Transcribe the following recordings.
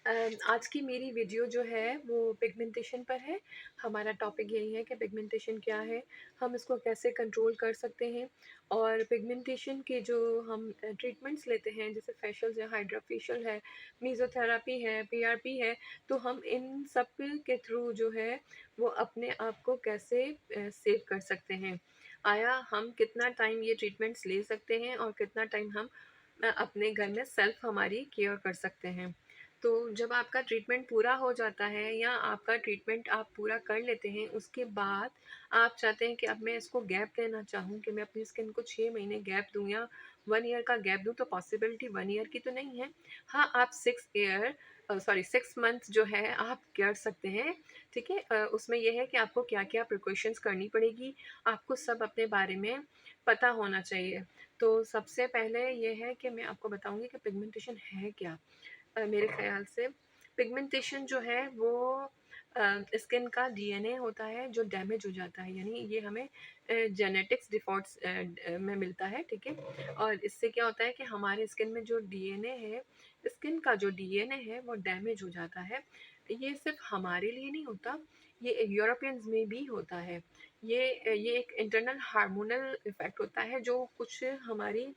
आज की मेरी वीडियो जो है वो पिगमेंटेशन पर है। हमारा टॉपिक यही है कि पिगमेंटेशन क्या है, हम इसको कैसे कंट्रोल कर सकते हैं और पिगमेंटेशन के जो हम ट्रीटमेंट्स लेते हैं जैसे फेशियल है, हाइड्रा फेशियल है, मेसोथेरेपी है, पीआरपी है, तो हम इन सब के थ्रू जो है वो अपने आप को कैसे सेव कर सकते हैं। आया हम कितना टाइम ये ट्रीटमेंट्स ले सकते हैं और कितना टाइम हम अपने घर में सेल्फ हमारी केयर कर सकते हैं। तो जब आपका ट्रीटमेंट पूरा हो जाता है या आपका ट्रीटमेंट आप पूरा कर लेते हैं, उसके बाद आप चाहते हैं कि अब मैं इसको गैप लेना चाहूँ कि मैं अपनी स्किन को 6 महीने गैप दूँ या 1 ईयर का गैप दूँ, तो पॉसिबिलिटी 1 ईयर की तो नहीं है। हाँ, आप 6 मंथ जो है आप कर सकते हैं, ठीक है? उसमें ये है कि आपको क्या-क्या प्रिकॉशंस करनी पड़ेगी, आपको सब अपने बारे में पता होना चाहिए। तो सबसे पहले ये है कि मैं आपको बताऊँगी कि पिगमेंटेशन है क्या? मेरे ख़्याल से पिगमेंटेशन जो है वो स्किन का डीएनए होता है जो डैमेज हो जाता है, यानी ये हमें जेनेटिक्स डिफ़ॉल्ट्स में मिलता है, ठीक है? और इससे क्या होता है कि हमारे स्किन में जो डीएनए है, स्किन का जो डीएनए है वो डैमेज हो जाता है। ये सिर्फ़ हमारे लिए नहीं होता, ये यूरोपियंस में भी होता है। ये एक इंटरनल हार्मोनल इफ़ेक्ट होता है जो कुछ हमारी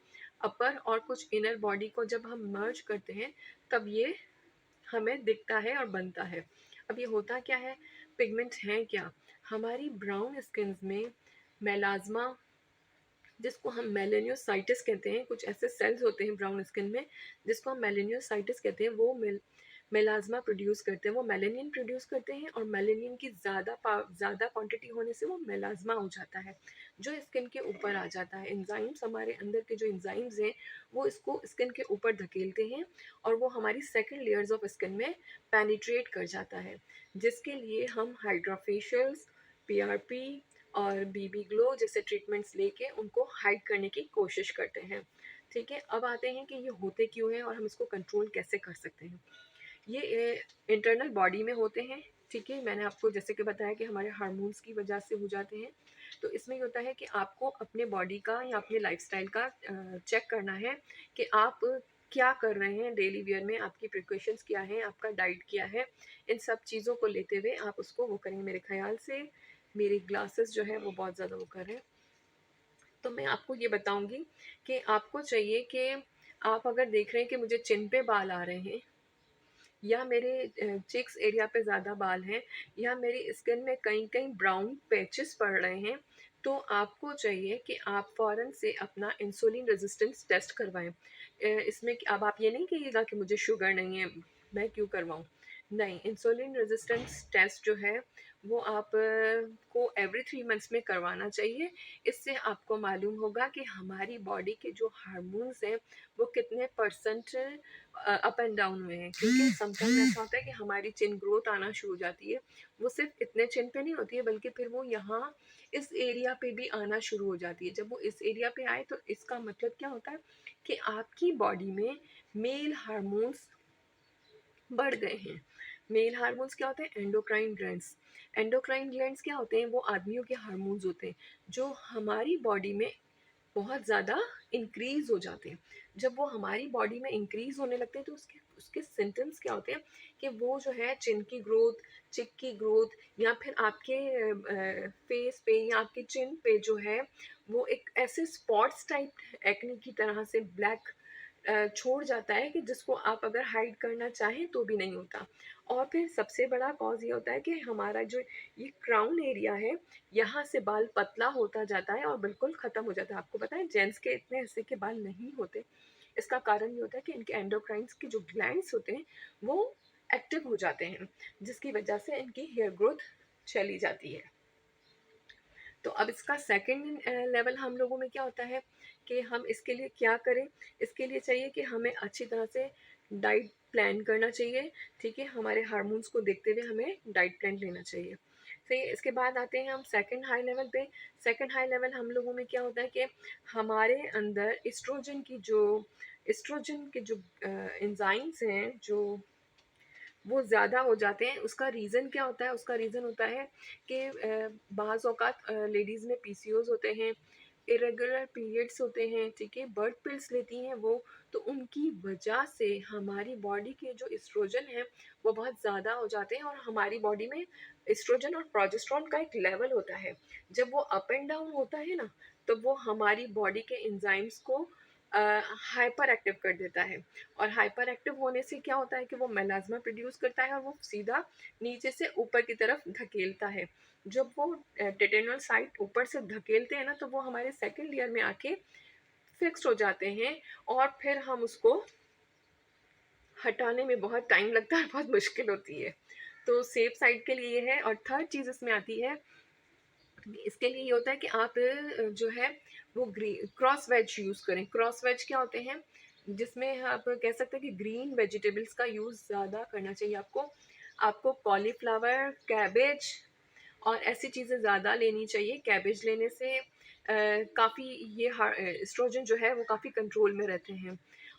अपर और कुछ इनर बॉडी को जब हम मर्ज करते हैं तब ये हमें दिखता है और बनता है। अब ये होता क्या है? पिगमेंट हैं क्या? हमारी ब्राउन स्किन्स में मेलाज़्मा, जिसको हम मेलानियोसाइटिस कहते हैं, कुछ ऐसे सेल्स होते हैं ब्राउन स्किन में जिसको हम मेलानियोसाइटिस कहते हैं, वो मेलाज़्मा प्रोड्यूस करते हैं, वो मेलानिन प्रोड्यूस करते हैं और मेलानिन की ज़्यादा क्वांटिटी होने से वो मेलाज़्मा हो जाता है, जो स्किन के ऊपर आ जाता है। एंजाइम्स, हमारे अंदर के जो एंजाइम्स हैं, वो इसको स्किन के ऊपर धकेलते हैं और वो हमारी सेकंड लेयर्स ऑफ स्किन में पेनिट्रेट कर जाता है, जिसके लिए हम हाइड्रा फेशियल्स, पीआरपी और बीबी ग्लो जैसे ट्रीटमेंट्स लेके उनको हाइड करने की कोशिश करते हैं, ठीक है? अब आते हैं कि ये होते क्यों हैं और हम इसको कंट्रोल कैसे कर सकते हैं। ये इंटरनल बॉडी में होते हैं, ठीक है? मैंने आपको जैसे कि बताया कि हमारे हार्मोन्स की वजह से हो जाते हैं। तो इसमें ये होता है कि आपको अपने बॉडी का या अपने लाइफ़स्टाइल का चेक करना है कि आप क्या कर रहे हैं डेली वियर में, आपकी प्रिकॉशंस क्या हैं, आपका डाइट क्या है। इन सब चीज़ों को लेते हुए आप उसको वो करेंगे। मेरे ख़्याल से मेरे ग्लासेस जो है वो बहुत ज़्यादा वो कर रहे हैं। तो मैं आपको ये बताऊँगी कि आपको चाहिए कि आप अगर देख रहे हैं कि मुझे चिन पे बाल आ रहे हैं या मेरे चीक्स एरिया पे ज़्यादा बाल हैं या मेरी स्किन में कहीं-कहीं ब्राउन पैचेस पड़ रहे हैं, तो आपको चाहिए कि आप फ़ौरन से अपना इंसुलिन रेज़िस्टेंस टेस्ट करवाएँ। इसमें अब आप ये नहीं कहिएगा कि मुझे शुगर नहीं है, मैं क्यों करवाऊँ? नहीं, इंसुलिन रेज़िस्टेंस टेस्ट जो है वो आप को एवरी 3 मंथ्स में करवाना चाहिए। इससे आपको मालूम होगा कि हमारी बॉडी के जो हार्मोन्स हैं, वो कितने परसेंट अप एंड डाउन हुए हैं, क्योंकि समटाइम ऐसा होता है कि हमारी चिन ग्रोथ आना शुरू हो जाती है। वो सिर्फ इतने चिन पे नहीं होती है बल्कि फिर वो यहाँ इस एरिया पे भी आना शुरू हो जाती है। जब वो इस एरिया पे आए तो इसका मतलब क्या होता है कि आपकी बॉडी में मेल हार्मोन्स बढ़ गए हैं। मेल हार्मोन्स क्या होते हैं? Endocrine glands. एंडोक्राइन ग्लैंड्स क्या होते हैं? वो आदमियों के हार्मोन्स होते हैं जो हमारी बॉडी में बहुत ज़्यादा इंक्रीज़ हो जाते हैं। जब वो हमारी बॉडी में इंक्रीज़ होने लगते हैं तो उसके उसके सिम्पटम्स क्या होते हैं कि वो जो है चिन की ग्रोथ, चिक की ग्रोथ या फिर आपके फेस पे या आपके चिन पे जो है वो एक ऐसे स्पॉट्स टाइप एक्ने की तरह से ब्लैक छोड़ जाता है कि जिसको आप अगर हाइड करना चाहें तो भी नहीं होता। और फिर सबसे बड़ा कॉज़ ये होता है कि हमारा जो ये क्राउन एरिया है, यहाँ से बाल पतला होता जाता है और बिल्कुल ख़त्म हो जाता है। आपको पता है जेंट्स के इतने हिस्से के बाल नहीं होते। इसका कारण ये होता है कि इनके एंडोक्राइन्स के जो ग्लैंड्स होते हैं, वो एक्टिव हो जाते हैं, जिसकी वजह से इनकी हेयर ग्रोथ चली जाती है। तो अब इसका सेकंड लेवल हम लोगों में क्या होता है कि हम इसके लिए क्या करें? इसके लिए चाहिए कि हमें अच्छी तरह से डाइट प्लान करना चाहिए, ठीक है? हमारे हार्मोन्स को देखते हुए हमें डाइट प्लान लेना चाहिए। सही है, इसके बाद आते हैं हम सेकंड हाई लेवल पे। सेकंड हाई लेवल हम लोगों में क्या होता है कि हमारे अंदर एस्ट्रोजन के जो एंजाइम्स हैं, जो वो ज़्यादा हो जाते हैं। उसका रीज़न क्या होता है? उसका रीज़न होता है कि बाज़ औक़ात लेडीज़ में पीसीओज़ होते हैं, इरेगुलर पीरियड्स होते हैं, ठीक है? बर्ड पिल्स लेती हैं वो, तो उनकी वजह से हमारी बॉडी के जो एस्ट्रोजन है वो बहुत ज़्यादा हो जाते हैं, और हमारी बॉडी में एस्ट्रोजन और प्रोजेस्टेरॉन का एक लेवल होता है। जब वो अप एंड डाउन होता है ना, तो वो हमारी बॉडी के एंजाइम्स को हाइपर एक्टिव कर देता है, और हाइपर एक्टिव होने से क्या होता है कि वो मेलाज्मा प्रोड्यूस करता है और वो सीधा नीचे से ऊपर की तरफ धकेलता है। जब वो टेटेनल साइट ऊपर से धकेलते हैं ना, तो वो हमारे सेकेंड ईयर में आके फिक्स्ड हो जाते हैं, और फिर हम उसको हटाने में बहुत टाइम लगता है, बहुत मुश्किल होती है। तो सेफ साइड के लिए ये है। और थर्ड चीज़ इसमें आती है, इसके लिए ये होता है कि आप जो है वो क्रॉस वेज यूज़ करें। क्रॉस वेज क्या होते हैं, जिसमें आप कह सकते हैं कि ग्रीन वेजिटेबल्स का यूज़ ज़्यादा करना चाहिए आपको। आपको कॉलीफ्लावर, कैबेज और ऐसी चीज़ें ज़्यादा लेनी चाहिए। कैबेज लेने से काफ़ी ये एस्ट्रोजन जो है वो काफ़ी कंट्रोल में रहते हैं।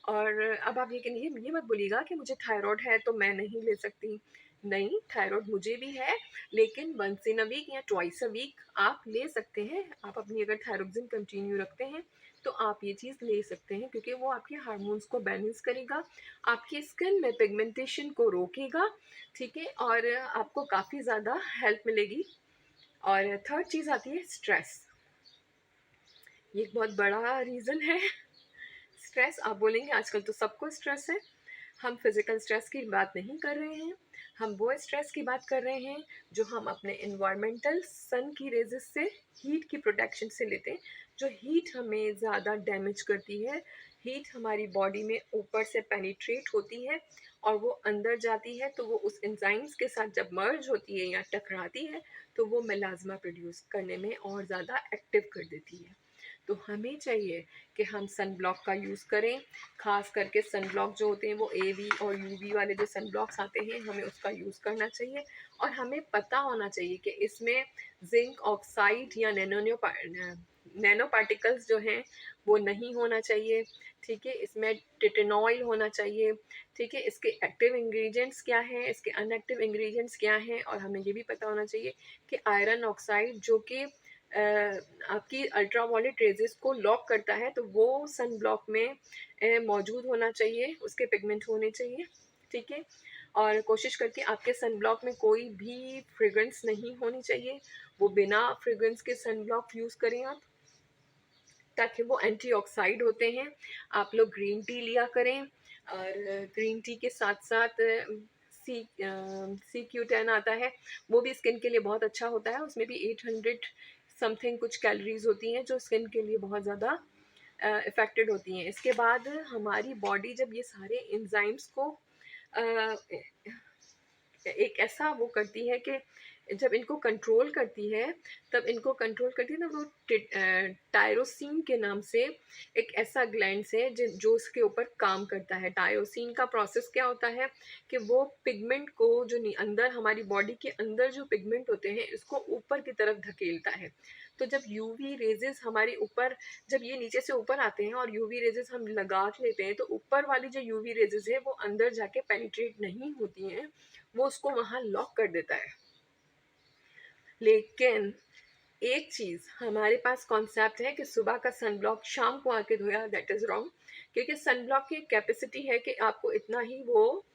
और अब आप ये मत बोलिएगा कि मुझे थायराइड है तो मैं नहीं ले सकती। नहीं, थायराइड मुझे भी है, लेकिन वंस इन अ वीक या ट्वाइस अ वीक आप ले सकते हैं। आप अपनी अगर थायरोक्सिन कंटिन्यू रखते हैं तो आप ये चीज़ ले सकते हैं, क्योंकि वो आपके हार्मोन्स को बैलेंस करेगा, आपकी स्किन में पिगमेंटेशन को रोकेगा, ठीक है, और आपको काफ़ी ज़्यादा हेल्प मिलेगी। और थर्ड चीज़ आती है स्ट्रेस। ये एक बहुत बड़ा रीज़न है। स्ट्रेस, आप बोलेंगे आजकल तो सबको स्ट्रेस है। हम फिज़िकल स्ट्रेस की बात नहीं कर रहे हैं, हम वो स्ट्रेस की बात कर रहे हैं जो हम अपने इन्वायरमेंटल सन की रेजेस से, हीट की प्रोटेक्शन से लेते हैं। जो हीट हमें ज़्यादा डैमेज करती है, हीट हमारी बॉडी में ऊपर से पेनिट्रेट होती है और वो अंदर जाती है, तो वो उस एंजाइम्स के साथ जब मर्ज होती है या टकराती है, तो वो मेलाज्मा प्रोड्यूस करने में और ज़्यादा एक्टिव कर देती है। तो हमें चाहिए कि हम सन ब्लॉक का यूज़ करें। ख़ास करके सन ब्लॉक जो होते हैं वो AV और UV वाले जो सन ब्लॉक्स आते हैं, हमें उसका यूज़ करना चाहिए। और हमें पता होना चाहिए कि इसमें जिंक ऑक्साइड या नैनो पार्टिकल्स जो हैं वो नहीं होना चाहिए, ठीक है। इसमें टिटेनॉइल होना चाहिए, ठीक है। इसके एक्टिव इंग्रेडिएंट्स क्या हैं, इसके अनएक्टिव इंग्रेडिएंट्स क्या हैं, और हमें ये भी पता होना चाहिए कि आयरन ऑक्साइड जो कि आपकी अल्ट्रावायलेट रेजेस को लॉक करता है, तो वो सन ब्लॉक में मौजूद होना चाहिए, उसके पिगमेंट होने चाहिए, ठीक है। और कोशिश करके आपके सन ब्लॉक में कोई भी फ्रेग्रेंस नहीं होनी चाहिए, वो बिना फ्रेग्रेंस के सन ब्लॉक यूज़ करें आप, ताकि वो एंटीऑक्साइड होते हैं। आप लोग ग्रीन टी लिया करें, और ग्रीन टी के साथ साथ CQ10 आता है, वो भी स्किन के लिए बहुत अच्छा होता है। उसमें भी 800 समथिंग कुछ कैलोरीज होती हैं, जो स्किन के लिए बहुत ज़्यादा इफ़ेक्टेड होती हैं। इसके बाद हमारी बॉडी जब ये सारे एंजाइम्स को अ, एक ऐसा वो करती है कि जब इनको कंट्रोल करती है, तब इनको कंट्रोल करती है ना, वो टायरोसिन के नाम से एक ऐसा ग्लैंड है जो इसके ऊपर काम करता है। टायरोसिन का प्रोसेस क्या होता है कि वो पिगमेंट को जो अंदर हमारी बॉडी के अंदर जो पिगमेंट होते हैं इसको ऊपर की तरफ धकेलता है। तो जब यूवी रेजेस हमारे ऊपर, जब ये नीचे से ऊपर आते हैं और यूवी रेजेस हम लगा लेते हैं, तो ऊपर वाली जो यूवी रेजेस है वो अंदर जाके पेनिट्रेट नहीं होती हैं, वो उसको वहाँ लॉक कर देता है। लेकिन एक चीज़ हमारे पास कॉन्सेप्ट है कि सुबह का सन ब्लॉक शाम को आके धोया, दैट इज़ रॉन्ग। क्योंकि सन ब्लॉक की कैपेसिटी है कि आपको इतना ही वो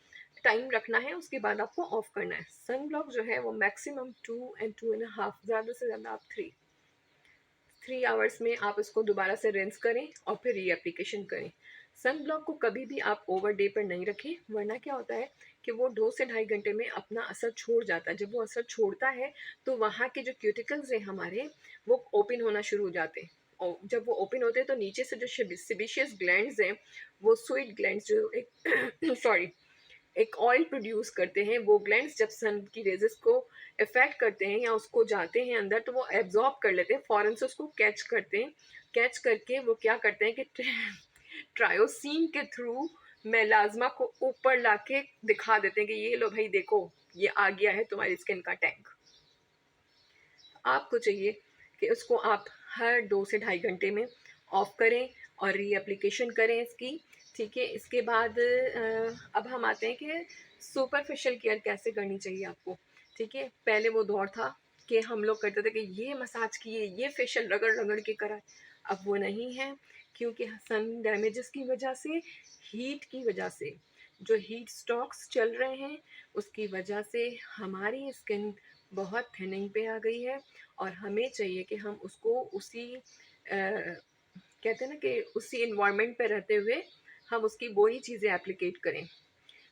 टाइम रखना है, उसके बाद आपको ऑफ करना है। सन ब्लॉक जो है वो मैक्सिमम 2 and 2.5, ज़्यादा से ज़्यादा आप 3 आवर्स में आप इसको दोबारा से रिंस करें और फिर रीएप्लीकेशन करें। सन ब्लॉक को कभी भी आप ओवर डे पर नहीं रखें, वरना क्या होता है कि वो 2 से ढाई घंटे में अपना असर छोड़ जाता है। जब वो असर छोड़ता है तो वहाँ के जो क्यूटिकल्स हैं हमारे, वो ओपन होना शुरू हो जाते हैं, और जब वो ओपन होते हैं तो नीचे से जो सिबिशियस ग्लैंड्स हैं, वो स्वीट ग्लैंड्स जो एक सॉरी एक ऑयल प्रोड्यूस करते हैं, वो ग्लैंड्स जब सन की रेजेस को इफेक्ट करते हैं या उसको जाते हैं अंदर, तो वो एब्जॉर्ब कर लेते हैं, फ़ौरन से उसको कैच करते हैं। कैच करके वो क्या करते हैं कि ट्रायोसिन के थ्रू मेलाज्मा को ऊपर लाके दिखा देते हैं कि ये लो भाई देखो, ये आ गया है तुम्हारी स्किन का टैंक। आपको चाहिए कि उसको आप हर 2 से ढाई घंटे में ऑफ करें और रीएप्लीकेशन करें इसकी, ठीक है। इसके बाद अब हम आते हैं कि सुपरफिशियल केयर कैसे करनी चाहिए आपको, ठीक है। पहले वो दौर था कि हम लोग करते थे कि ये मसाज किए, ये फेशियल रगड़ रगड़ के करा, अब वो नहीं है। क्योंकि सन डैमेजेस की वजह से, हीट की वजह से, जो हीट स्ट्रोक्स चल रहे हैं उसकी वजह से हमारी स्किन बहुत थिनिंग पे आ गई है। और हमें चाहिए कि हम उसको उसी कहते हैं ना कि उसी इन्वायरमेंट पे रहते हुए हम उसकी वही चीज़ें एप्लीकेट करें।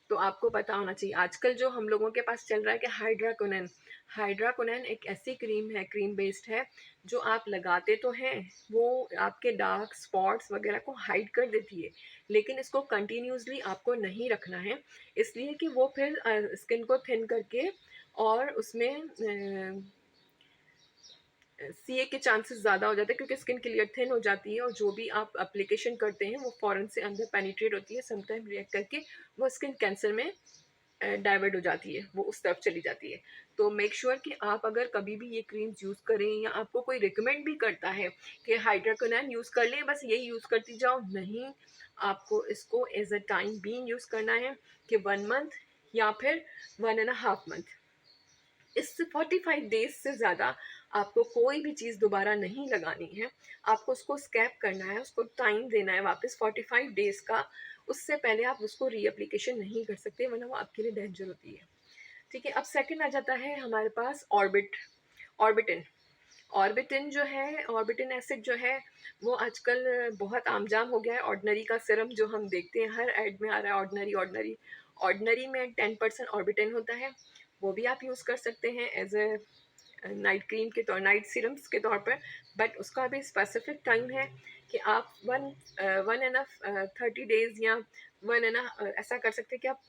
तो आपको पता होना चाहिए आजकल जो हम लोगों के पास चल रहा है कि हाइड्राकोनेन। हाइड्राकोनेन एक ऐसी क्रीम है, क्रीम बेस्ड है, जो आप लगाते तो हैं, वो आपके डार्क स्पॉट्स वगैरह को हाइड कर देती है, लेकिन इसको कंटिन्यूसली आपको नहीं रखना है, इसलिए कि वो फिर स्किन को थिन करके और उसमें सीए के चांसेस ज़्यादा हो जाते हैं, क्योंकि स्किन क्लियर थिन हो जाती है और जो भी आप एप्लीकेशन करते हैं वो फ़ौरन से अंदर पेनिट्रेट होती है, समटाइम रिएक्ट करके वो स्किन कैंसर में डाइवर्ट हो जाती है, वो उस तरफ चली जाती है। तो मेक श्योर कि आप अगर कभी भी ये क्रीम्स यूज़ करें या आपको कोई रिकमेंड भी करता है कि हाइड्राकोनेन यूज़ कर लें, बस यही यूज़ करती जाओ, नहीं, आपको इसको as a time being use करना है कि 1 मंथ या फिर 1.5 मंथ। इससे 45 डेज से ज़्यादा आपको कोई भी चीज़ दोबारा नहीं लगानी है। आपको उसको स्कैप करना है, उसको टाइम देना है वापस 45 डेज का। उससे पहले आप उसको रीएप्लीकेशन नहीं कर सकते, वरना वो आपके लिए डेंजर होती है। ठीक है, अब सेकंड आ जाता है हमारे पास ऑर्बिटिन। ऑर्बिटिन जो है, ऑर्बिटिन एसिड जो है, वो आजकल बहुत आमजाम हो गया है। ऑर्डिनरी का सिरम जो हम देखते हैं हर एड में आ रहा है, ऑर्डिनरी ऑर्डिनरी। ऑर्डिनरी में 10% ऑर्बिटिन होता है, वो भी आप यूज़ कर सकते हैं एज ए नाइट क्रीम के तौर, नाइट सीरम्स के तौर पर। बट उसका भी स्पेसिफिक टाइम है कि आप 1 1 एंड 30 डेज या ऐसा कर सकते हैं कि आप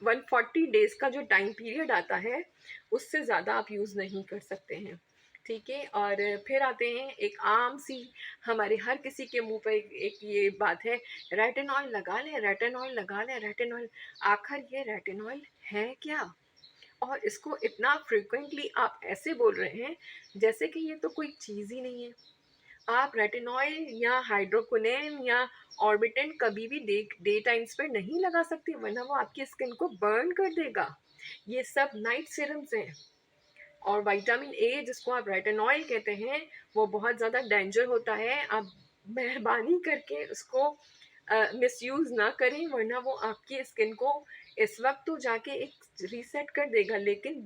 140 डेज का जो टाइम पीरियड आता है उससे ज़्यादा आप यूज़ नहीं कर सकते हैं। ठीक है, और फिर आते हैं एक आम सी, हमारे हर किसी के मुंह पर एक ये बात है, रेटिनॉल लगा लें, रेटिनॉल लगा लें, रेटिनॉल। आखिर ये रेटिनॉल है क्या? और इसको इतना फ्रिक्वेंटली आप ऐसे बोल रहे हैं जैसे कि ये तो कोई चीज़ ही नहीं है। आप रेटिनॉल या हाइड्रोक्विनोन या ऑर्बिटन कभी भी डे टाइम्स पे नहीं लगा सकते, वरना वो आपकी स्किन को बर्न कर देगा। ये सब नाइट सीरम्स हैं। और विटामिन ए जिसको आप रेटिनॉल कहते हैं, वो बहुत ज़्यादा डेंजर होता है। आप मेहरबानी करके उसको मिसयूज़ ना करें, वरना वो आपकी स्किन को इस वक्त तो जाके एक रीसेट कर देगा, लेकिन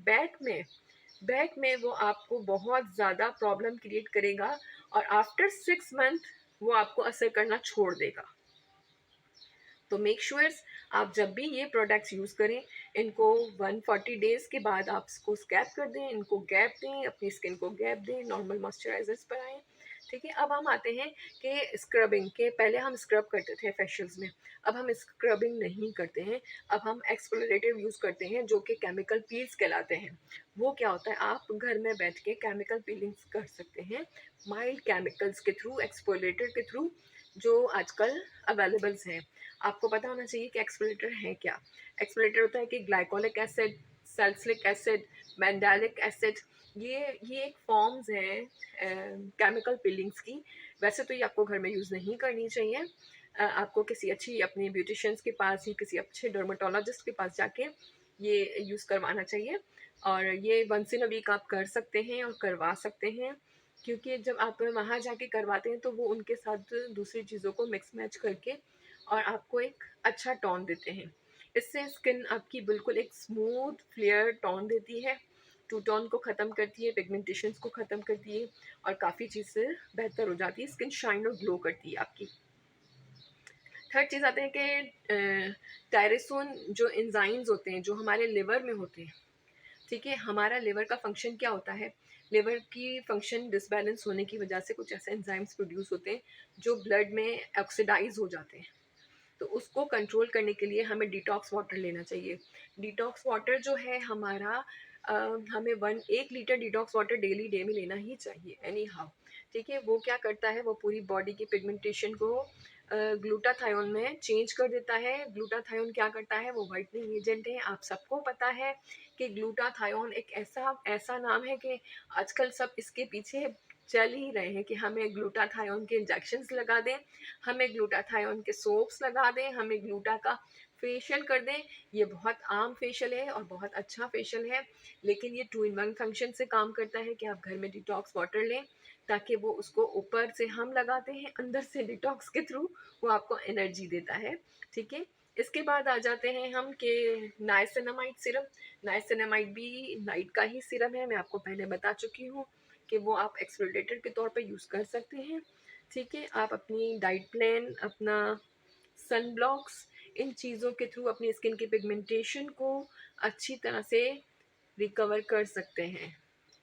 बैक में वो आपको बहुत ज़्यादा प्रॉब्लम क्रिएट करेगा और आफ्टर 6 मंथ वो आपको असर करना छोड़ देगा। तो मेक श्योर्स आप जब भी ये प्रोडक्ट्स यूज़ करें, इनको 140 डेज के बाद आप इसको स्कैप कर दें, इनको गैप दें, अपनी स्किन को गैप दें, नॉर्मल मॉइस्चराइजर्स पर आएँ। ठीक है, अब हम आते हैं कि स्क्रबिंग के, पहले हम स्क्रब करते थे फेशियल्स में, अब हम स्क्रबिंग नहीं करते हैं। अब हम एक्सफोलिएटिव यूज़ करते हैं जो कि केमिकल पील्स कहलाते हैं। वो क्या होता है, आप घर में बैठ के केमिकल पीलिंग्स कर सकते हैं माइल्ड केमिकल्स के थ्रू, एक्सफोलिएटर के थ्रू, जो आजकल अवेलेबल्स हैं। आपको पता होना चाहिए कि एक्सफोलिएटर है क्या। एक्सफोलिएटर होता है कि glycolic acid, salicylic acid, mandelic acid, ये एक फॉर्म्स हैं केमिकल पीलिंग्स की। वैसे तो ये आपको घर में यूज़ नहीं करनी चाहिए। आपको किसी अच्छी अपनी ब्यूटिशियंस के पास या किसी अच्छे डर्मेटोलॉजिस्ट के पास जाके ये यूज़ करवाना चाहिए। और ये वंस इन अ वीक आप कर सकते हैं और करवा सकते हैं, क्योंकि जब आप वहाँ जाके करवाते हैं तो वो उनके साथ दूसरी चीज़ों को मिक्स मैच करके और आपको एक अच्छा टोन देते हैं। इससे स्किन आपकी बिल्कुल एक स्मूथ फ्लेयर टोन देती है, टू टोन को ख़त्म करती है, पिगमेंटेशंस को ख़त्म करती है और काफ़ी चीज़ें बेहतर हो जाती है, स्किन शाइन और ग्लो करती है आपकी। थर्ड चीज़ आते हैं कि टायरोसिन जो एंजाइम्स होते हैं जो हमारे लिवर में होते हैं। ठीक है, हमारा लिवर का फंक्शन क्या होता है, लिवर की फंक्शन डिसबैलेंस होने की वजह से कुछ ऐसे एंजाइम्स प्रोड्यूस होते हैं जो ब्लड में ऑक्सीडाइज हो जाते हैं। तो उसको कंट्रोल करने के लिए हमें डिटॉक्स वाटर लेना चाहिए। डिटॉक्स वाटर जो है हमारा, अ, हमें 1 litre detox water daily day में लेना ही चाहिए एनी हाउ। ठीक है, वो क्या करता है, वो पूरी बॉडी की पिगमेंटेशन को ग्लूटाथायोन में चेंज कर देता है। ग्लूटाथायोन क्या करता है, वो वाइटनिंग एजेंट है। आप सबको पता है कि ग्लूटाथायोन एक ऐसा ऐसा नाम है कि आजकल सब इसके पीछे चल ही रहे हैं कि हमें ग्लूटाथायोन के इंजेक्शंस लगा दें, हमें ग्लूटाथायोन के सोप्स लगा दें, हमें ग्लूटा का फेशियल कर दें। ये बहुत आम फेशियल है और बहुत अच्छा फेशियल है, लेकिन ये 2 in 1 फंक्शन से काम करता है कि आप घर में डिटॉक्स वाटर लें, ताकि वो उसको ऊपर से हम लगाते हैं, अंदर से डिटॉक्स के थ्रू वो आपको एनर्जी देता है, ठीक है। इसके बाद आ जाते हैं हम कि नाइसिनामाइड सिरप। नाइसिनामाइड भी नाइट का ही सिरप है, मैं आपको पहले बता चुकी हूँ कि वो आप एक्सफोलिएटर के तौर पे यूज़ कर सकते हैं, ठीक है। आप अपनी डाइट प्लान, अपना सन ब्लॉक्स, इन चीज़ों के थ्रू अपनी स्किन की पिगमेंटेशन को अच्छी तरह से रिकवर कर सकते हैं।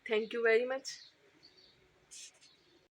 Thank you very much.